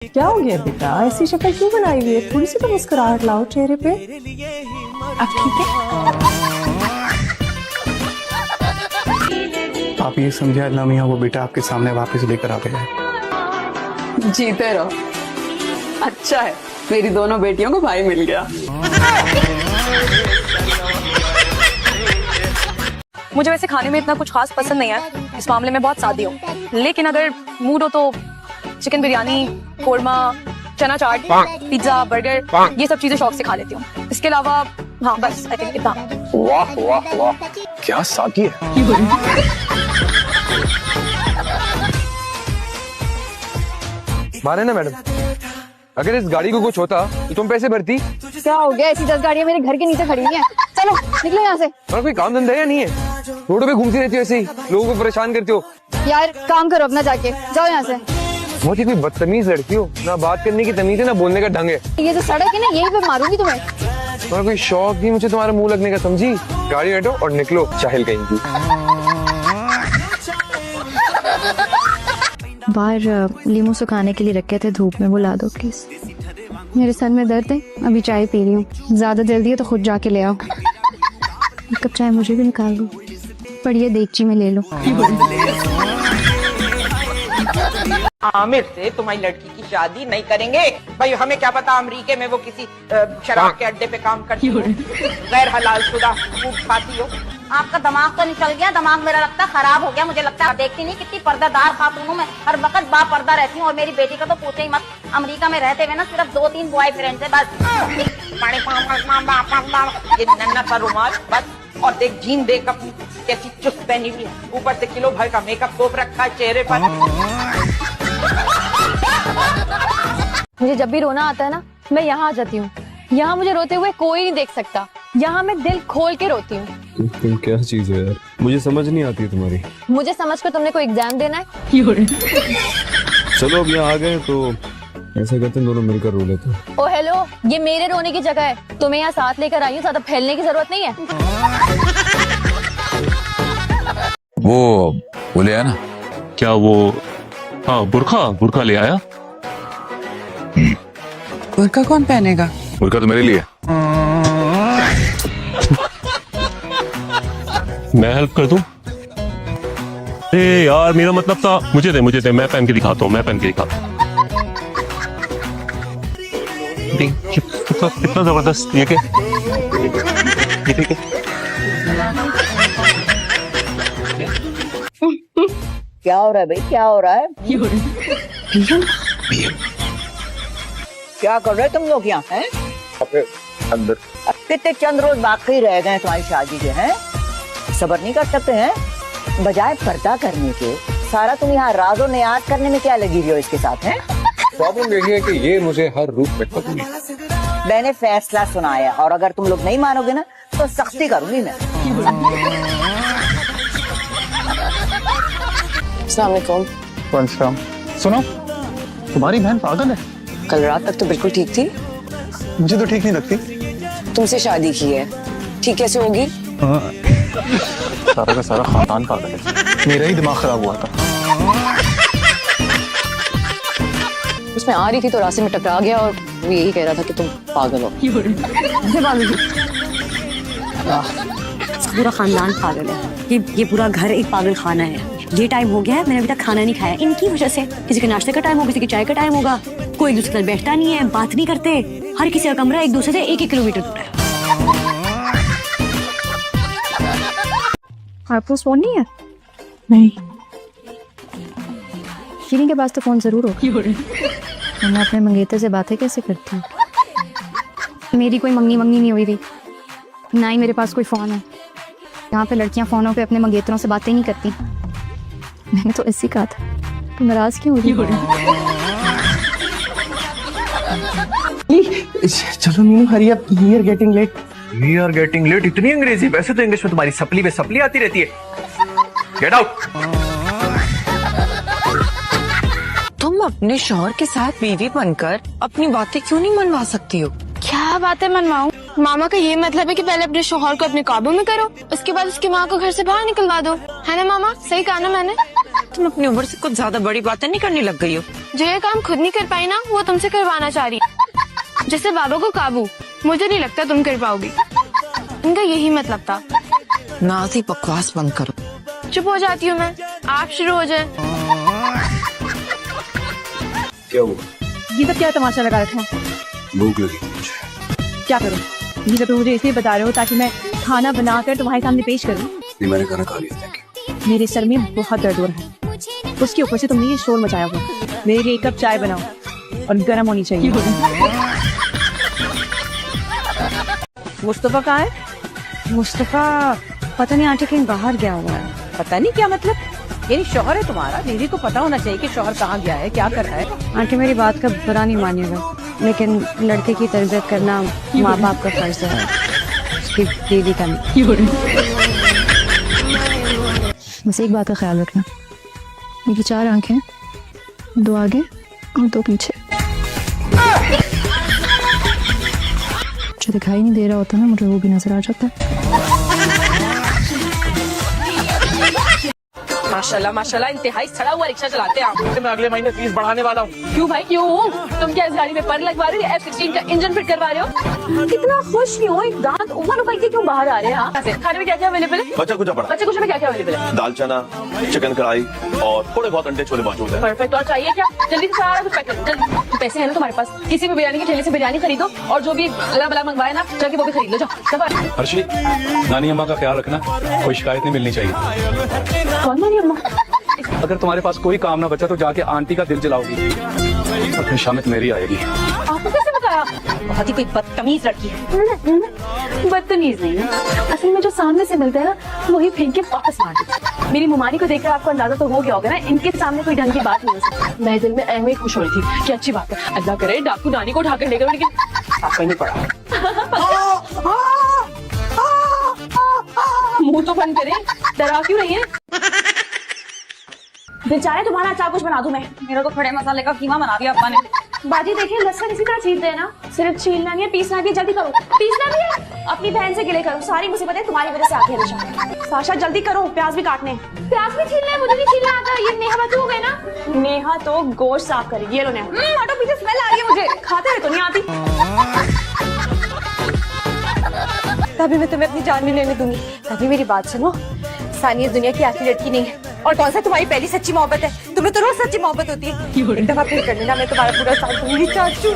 क्या हो गया बेटा, ऐसी शक्ल क्यों बनाई हुई है? थोड़ी सी तो मुस्कुराहट लाओ चेहरे पे। अब ठीक है? आप ये समझे अल्लाह मियां वो बेटा आपके सामने वापस लेकर आ गया है। जीते रहो। अच्छा है मेरी दोनों बेटियों को भाई मिल गया। मुझे वैसे खाने में इतना कुछ खास पसंद नहीं है, इस मामले में बहुत सादी हूँ, लेकिन अगर मूड हो तो चिकन बिरयानी, कोरमा, चना चाट, पिज्जा, बर्गर, ये सब चीजें शौक से खा लेती हूँ। इसके अलावा हाँ बस आई थिंक इतना। वाह वाह वाह, क्या साकी है। माने ना मैडम, अगर इस गाड़ी को कुछ होता तो तुम पैसे भरती। क्या हो गया? ऐसी 10 गाड़ियां मेरे घर के नीचे खड़ी हुई हैं। चलो निकलो यहाँ से। और कोई काम धंधा है या नहीं है? रोडों पे घूमती रहती हो ऐसे ही, लोगों को परेशान करती हो। यार काम करो अपना, जाके जाओ यहाँ से। बहुत ही कोई बदतमीज लड़की हो, ना बात करने की तमीज है ना बोलने का ढंग है। ये जो सड़क है ना, यही पे मारूंगी तुम्हें। तुम्हारा कोई शौक नहीं मुझे तुम्हारा मुंह लगने का, समझी? गाड़ी हटो और निकलो, चाहिल कहीं की। बाहर लीमू सुखाने के लिए रखे थे धूप में, वो ला दो प्लीज। मेरे सर में दर्द है, अभी चाय पी रही हूँ। ज्यादा जल्दी है तो खुद जाके ले आओ। एक कप चाय मुझे भी निकाल दो। पढ़िए देगची में ले लो। आमिर से तुम्हारी लड़की की शादी नहीं करेंगे। भाई हमें क्या पता अमेरिका में वो किसी शराब के अड्डे पे काम करती हो, गैर हलाल शुदा खूब खाती हो। आपका दिमाग तो निकल गया, दिमाग मेरा लगता है खराब हो गया। मुझे लगता है देखती नहीं कितनी पर्दादार खातून हूँ मैं, हर वक्त बापर्दा रहती हूँ। और मेरी बेटी का तो पूछे ही मत, अमेरिका में रहते हुए ना सिर्फ 2-3 बॉयफ्रेंड है बस। ये नन्ना सा रुमाल बस, और देख जीन देख अपनी कैसी चुस्त पहनी हुई है, ऊपर से किलो भर का मेकअप तोप रखा है चेहरे पर। मुझे जब भी रोना आता है ना, मैं यहाँ आ जाती हूँ। यहाँ मुझे रोते हुए कोई नहीं देख सकता। यहाँ मैं दिल खोल के रोती हूँ। तुम क्या चीज है यार, मुझे समझ नहीं आती तुम्हारी। मुझे समझ कर तुमने कोई एग्जाम देना है? चलो अब यहाँ आ गए तो ऐसा करते हैं, दोनों मिलकर रो लेते हैं। ओ हेलो, ये मेरे रोने की जगह है, तुम्हें यहाँ साथ लेकर आई हूँ, ज्यादा फैलने की जरूरत नहीं है। वो ले आया ना? क्या वो? हाँ बुरखा ले आया। बुरखा कौन पहनेगा? बुरखा तो मेरे लिए। मैं हेल्प कर दूं? ए यार मेरा मतलब था, मुझे दे, मैं पहन के दिखाता हूँ, कितना जबरदस्त। ये क्या हो रहा है भाई, क्या हो रहा है? क्या कर रहे तुम लोग यहाँ हैं? अंदर कितने चंद रोज बाकी रह गए तुम्हारी शादी के, हैं? सबर नहीं कर सकते हैं? बजाय पर्दा करने के सारा तुम यहाँ राजो नियाज करने में क्या लगी हुई हो इसके साथ, हैं? प्रॉब्लम यही है कि ये मुझे हर रूप में पसंद है। मैंने फैसला सुनाया और अगर तुम लोग नहीं मानोगे ना तो सख्ती करूंगी मैं। परशुराम, सुनो, तुम्हारी बहन पागल है। कल रात तक तो बिल्कुल ठीक थी। मुझे तो ठीक नहीं लगती। तुमसे शादी की है, ठीक कैसे होगी? सारा का सारा खानदान पागल है, मेरा ही दिमाग खराब हुआ था। उसमें आ रही थी तो रास्ते में टकरा गया और वो यही कह रहा था कि तुम पागल हो। पूरा खानदान पागल है, ये पूरा घर एक पागल खाना है। ये टाइम हो गया है, मैंने अभी तक खाना नहीं खाया इनकी वजह से। किसी के नाश्ते का टाइम हो, किसी की चाय का टाइम होगा, कोई एक दूसरे के साथ बैठता नहीं है, बात नहीं करते। हर किसी का कमरा एक दूसरे से 1-1 किलोमीटर दूर है। आपको फोन नहीं है? नहीं, शीरी के पास तो फोन जरूर हो। मैं अपने मंगेतर से बातें कैसे करती हूँ? मेरी कोई मंगनी नहीं हुई थी, ना ही मेरे पास कोई फोन है। यहाँ पे लड़कियां फोनों पे अपने मंगेतरों से बातें नहीं करती। मैंने तो ऐसे कहा था, तो नाराज क्यों हो रही? चलो Meenu, hurry up, we are getting late. We are getting late, इतनी अंग्रेजी? वैसे तो इंग्लिश में तुम्हारी सपली पे सपली आती रहती है। Get out. तुम अपने शौहर के साथ बीवी बनकर अपनी बातें क्यों नहीं मनवा सकती हो? क्या बातें मनवाऊं? मामा का ये मतलब है कि पहले अपने शौहर को अपने काबू में करो, उसके बाद उसकी माँ को घर से बाहर निकलवा दो, है ना मामा? सही कहा ना मैंने? तुम अपनी उम्र से कुछ ज्यादा बड़ी बातें नहीं करने लग गई हो? जो ये काम खुद नहीं कर पाई ना, वो तुमसे करवाना चाह रही। जैसे बाबा को काबू, मुझे नहीं लगता तुम कर पाओगी। इनका यही मतलब था। नाजी बकवास बंद करो। चुप हो जाती हूँ मैं, आप शुरू हो जाए। क्या हुआ? ये सब क्या तमाशा लगा रखा है? भूख लगी मुझे। क्या करूँ? ये सब मुझे इसलिए बता रहे हो ताकि मैं खाना बनाकर तुम्हारे सामने पेश करूँ? नहीं, मैंने खाना खा लिया। Thank you. मेरे सर में बहुत दर्द हो रहा है, उसके ऊपर से तुमने ये शोर मचाया हुआ। मेरे लिए 1 कप चाय बनाओ और गर्म होनी चाहिए। मुस्तफा कहाँ है? मुस्तफा पता नहीं आंटी कहीं बाहर गया हुआ है। पता नहीं क्या मतलब, यानी शौहर है तुम्हारा, दीदी को पता होना चाहिए कि शौहर कहाँ गया है, क्या कर रहा है। आंटी मेरी बात का बुरा नहीं मानिएगा, लेकिन लड़के की तरबियत करना माँ बाप का फर्ज है, उसकी दीदी का नहीं। बस एक बात का ख्याल रखना, मेरी 4 आंखें, 2 आगे और 2 पीछे। जो दिखाई नहीं दे रहा होता ना, मुझे वो भी नजर आ जाता है। माशाल्लाह माशाल्लाह, इंतहाई सड़ा हुआ रिक्शा चलाते हैं आप। मैं अगले महीने फीस बढ़ाने वाला हूँ। क्यों भाई क्यों? तुम क्या इस गाड़ी में पर लगवा रहे हो? F16 का इंजन फिट करवा रहे हो? कितना खुश नहीं हो, एक दांत उबाल उबाल के क्यों बाहर आ रहे हैं? हाँ? खाने में क्या क्या अवेलेबल है? बच्चा कुछ पड़ा। बच्चे कुछ में क्या क्या अवेलेबल है? दाल चना, चिकन कढ़ाई और थोड़े बहुत अंडे छोले मौजूद है। परफेक्ट। और चाहिए क्या? जल्दी से सारा कुछ पैक करो जल्दी। पैसे हैं ना तुम्हारे पास? किसी भी बिरयानी के ठेले से बिरयानी खरीदो और जो भी अला बला मंगवाए ना, जाके वो भी खरीद लो। जाओ। हर्षी, नानी अम्मा का ख्याल रखना, कोई शिकायत नहीं मिलनी चाहिए। कौन नानी अम्मा? अगर तुम्हारे पास कोई काम ना बचा तो जाके आंटी का दिल जलाओगी, अपनी शामित मेरी आएगी। आपको कैसे बताया? बहुत ही कोई बदतमीज लड़की है। बदतमीज नहीं है, असल में जो सामने से मिलता है ना, वही फेंक के वापस मार देता है। मेरी मुमानी को देखकर आपको अंदाजा तो हो गया होगा ना, इनके सामने कोई ढंग की बात नहीं हो सकती। मैं दिल में ऐसे ही खुश हो रही थी कि अच्छी बात है, अल्लाह करे डाकू नानी को उठाकर लेकर, लेकिन आपका नहीं पड़ा। मुंह तो बंद करें, डरा क्यों रही है? बेचारे तुम्हारा अचार कुछ बना दूं मैं। मेरा तो खड़े मसाले का कीमा बना दिया अब्बा ने। बाजी देखिए, लहसुन इसी तरह छील देना, सिर्फ छीलना नहीं है, पीसना भी है। जल्दी करो, पीसना भी है। अपनी बहन से गिले करो, सारी मुसीबतें तुम्हारी वजह से आती है हमेशा। साशा जल्दी करो, प्याज भी काटने। प्याज भी छीलना है, मुझे नहीं छीलना आता। ये नेहा बाजू हो गए ना। नेहा तो गोश्त साफ करेगी। ये लो नेहा। हटो, पीछे स्मेल आ रही है मुझे, खाते हुए तो नहीं आती। तभी मैं तुम्हें अपनी जान भी लेने दूंगी। तभी मेरी बात सुनो, सानिया दुनिया की आखिरी लड़की नहीं है। और कौन सा तुम्हारी पहली सच्ची मोहब्बत है? तुम्हें तो रोज सच्ची मोहब्बत होती है। एक दफा फिर कर लेना, मैं तुम्हारा पूरा साथ दूंगी। चाचू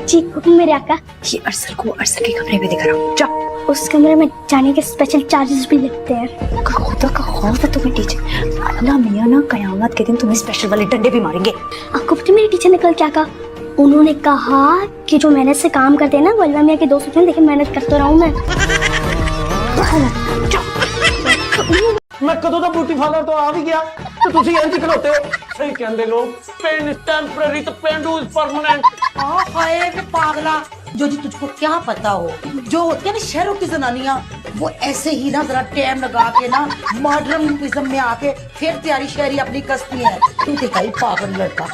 जी हुक्म मेरे आका। ये अरसर को अरसर के कमरे में दिखा रहा हूँ, जाओ। उस कमरे में जाने के स्पेशल चार्जेस भी लगते हैं। खुदा का खौफ है तुम्हें टीचर। अल्लाह मियां ना कयामत के दिन तुम्हें स्पेशल वाले डंडे भी मारेंगे। आपको पता मेरी टीचर ने कल क्या कहा? उन्होंने कहा कि जो मेहनत से काम करते हैं ना, वो अल्लाह मियां के दोस्त होते हैं। लेकिन मेहनत करता रहा हूँ मैं। मैं कदों का ब्यूटी पार्लर तो आ भी गया तो तुसी इंज खलोते हो। सही कहंदे लोग, पेन इज टेम्परेरी तो पेंडू इज परमानेंट। हाय वे पागला, जो जी तुझको क्या पता हो, जो होती है ना शहरों की जनानियां, वो ऐसे ही ना जरा टाइम लगा के ना मॉडर्निज्म में आके फिर तैयारी शहरी अपनी कसती है। तू दिखाई पागल लड़का।